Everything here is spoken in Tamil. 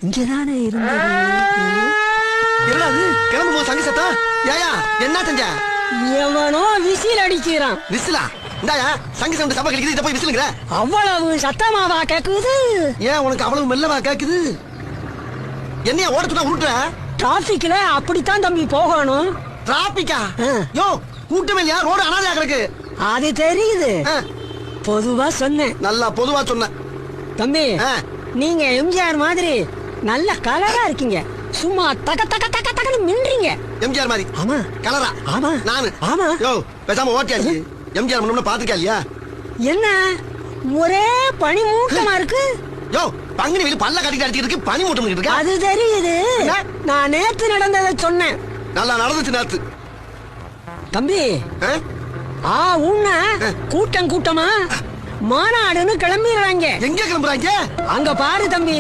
இங்கதானே இருந்தது. என்னது கிளம்பு போ சங்கி சத்தா. ஏயா என்ன செஞ்ச? எவனோ விசில் அடிக்கிறான். விசிலா? இந்தாயா சங்கி சவுண்ட் சபை கிடைக்குது, இத போய் விசிலுங்கற. அவ்வளவு சத்தமாவா கேக்குது? ஏன் உனக்கு அவ்வளவு மெல்லவா கேக்குது? என்னைய ஓடத்துனா உருட்டுற? டிராபிக்ல அப்படித்தான் தம்பி போகணும். டிராபிக்கா? யோ கூட்டமே இல்லையா? ரோடு அனாதையா கிடக்கு. அது தெரியுது, பொதுவா சொன்னேன். நல்லா பொதுவா சொன்ன தம்பி. நீங்க எம்ஜிஆர் மாதிரி நல்ல கலரா இருக்கீங்க. சும்மா தக தக தக தகன்னு மின்றீங்க. எம்ஜிஆர் மாதிரி? ஆமா. கலரா? ஆமா. நானு? ஆமா. யோ பேசாம ஓட்டியாச்சு. எம்ஜிஆர் முன்ன பாத்துக்கா இல்லையா? என்ன ஒரே பனி மூட்டமா இருக்கு? யோ பங்குனி வெளி பல்ல கட்டிட்டு அடிச்சிட்டு இருக்கு, பனி மூட்டம் இருக்கு. அது தெரியுது, நான் நேத்து நடந்ததை சொன்னேன். நல்லா நடந்துச்சு நேத்து. தம்பி உன்ன கூட்டம் கூட்டமா மாநாடுன்னு கிளம்பிடுறாங்க. எங்க கிளம்புறாங்க? அங்க பாரு தம்பி.